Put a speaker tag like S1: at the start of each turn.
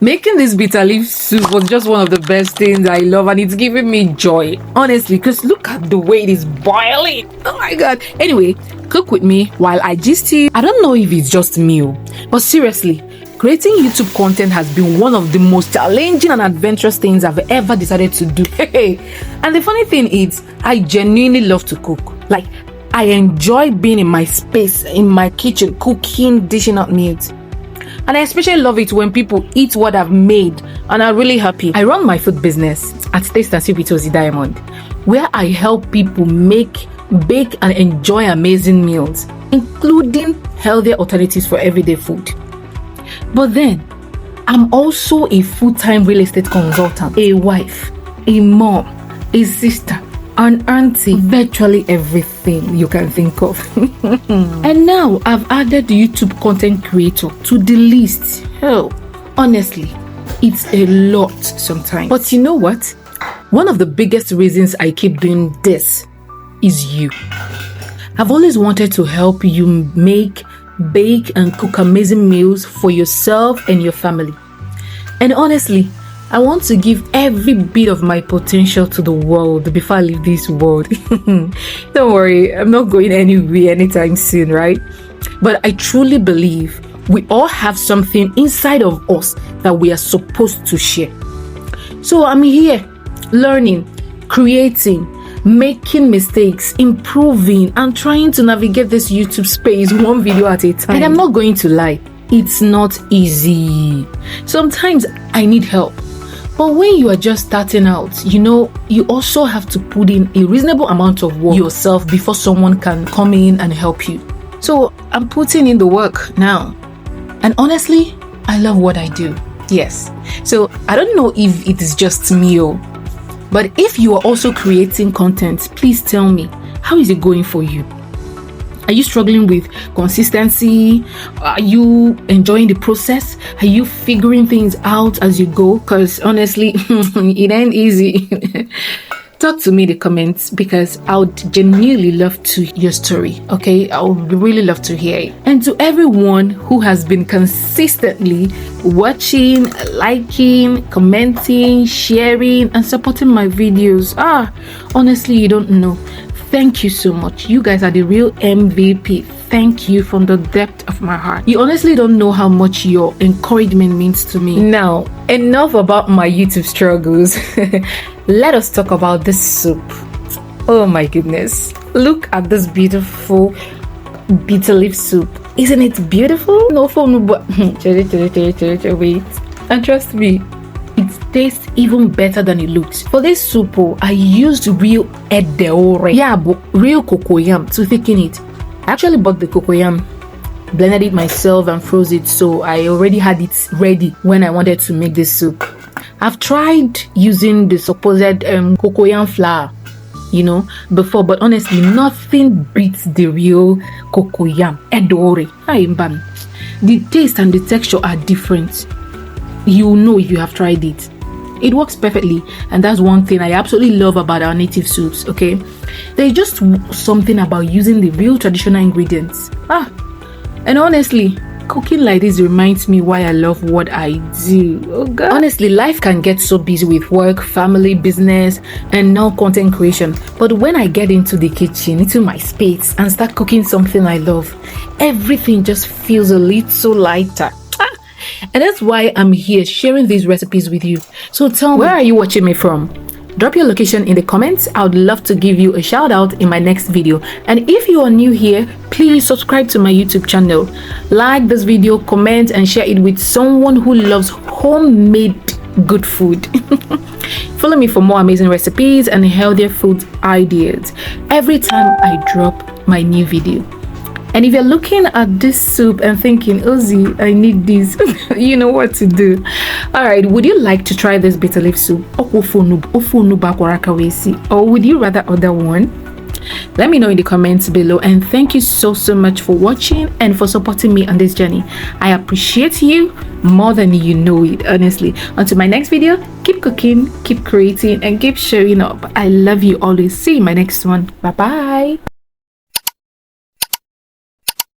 S1: Making this bitter leaf soup was just one of the best things I love, and it's giving me joy, honestly, because look at the way it is boiling. Oh my god. Anyway, cook with me while I gist you. I don't know if it's just me, but seriously, creating YouTube content has been one of the most challenging and adventurous things I've ever decided to do. And the funny thing is, I genuinely love to cook. Like, I enjoy being in my space, in my kitchen, cooking, dishing out meals. And I especially love it when people eat what I've made and are really happy. I run my food business at Taste and Soup with Ede Ụrị, where I help people make, bake, and enjoy amazing meals, including healthier alternatives for everyday food. But then, I'm also a full-time real estate consultant, a wife, a mom, a sister, an auntie, virtually everything you can think of. And now I've added YouTube content creator to the list. Hell, honestly, it's a lot sometimes. But you know what? One of the biggest reasons I keep doing this is you. I've always wanted to help you make, bake, and cook amazing meals for yourself and your family. And honestly, I want to give every bit of my potential to the world before I leave this world. Don't worry, I'm not going anywhere anytime soon, right? But I truly believe we all have something inside of us that we are supposed to share. So I'm here, learning, creating, making mistakes, improving, and trying to navigate this YouTube space one video at a time. And I'm not going to lie, it's not easy. Sometimes I need help. But when you are just starting out, you also have to put in a reasonable amount of work yourself before someone can come in and help you. So I'm putting in the work now. And honestly, I love what I do. Yes. So I don't know if it is just me, but if you are also creating content, please tell me, how is it going for you? Are you struggling with consistency? Are you enjoying the process? Are you figuring things out as you go? Because honestly, it ain't easy. Talk to me in the comments, because I would genuinely love to hear your story, okay? I would really love to hear it. And to everyone who has been consistently watching, liking, commenting, sharing, and supporting my videos, honestly, you don't know. Thank you so much. You guys are the real MVP. Thank you from the depth of my heart. You honestly don't know how much your encouragement means to me. Now, enough about my YouTube struggles. Let us talk about this soup. Oh my goodness. Look at this beautiful bitter leaf soup. Isn't it beautiful? No, but wait. And trust me, it tastes even better than it looks. For this soup, I used real Ede Ụrị. Yeah, but real cocoyam to thicken it. I actually bought the cocoyam, blended it myself and froze it, so I already had it ready when I wanted to make this soup. I've tried using the supposed cocoyam flour, before, but honestly, nothing beats the real cocoyam Ede Ụrị. The taste and the texture are different. You'll know if you have tried it. It works perfectly, and that's one thing I absolutely love about our native soups, okay? There's just something about using the real traditional ingredients. And honestly, cooking like this reminds me why I love what I do. Oh God. Honestly, life can get so busy with work, family, business, and now content creation. But when I get into the kitchen, into my space, and start cooking something I love, everything just feels a little lighter. And that's why I'm here sharing these recipes with you. So tell me, where are you watching me from? Drop your location in the comments. I would love to give you a shout out in my next video. And if you are new here, please subscribe to my YouTube channel. Like this video, comment, and share it with someone who loves homemade good food. Follow me for more amazing recipes and healthier food ideas every time I drop my new video. And if you're looking at this soup and thinking, Ozzy, I need this, you know what to do. Alright, would you like to try this bitter leaf soup? Or would you rather order one? Let me know in the comments below. And thank you so much for watching and for supporting me on this journey. I appreciate you more than you know it, honestly. Until my next video, keep cooking, keep creating, and keep showing up. I love you always. See you in my next one. Bye bye.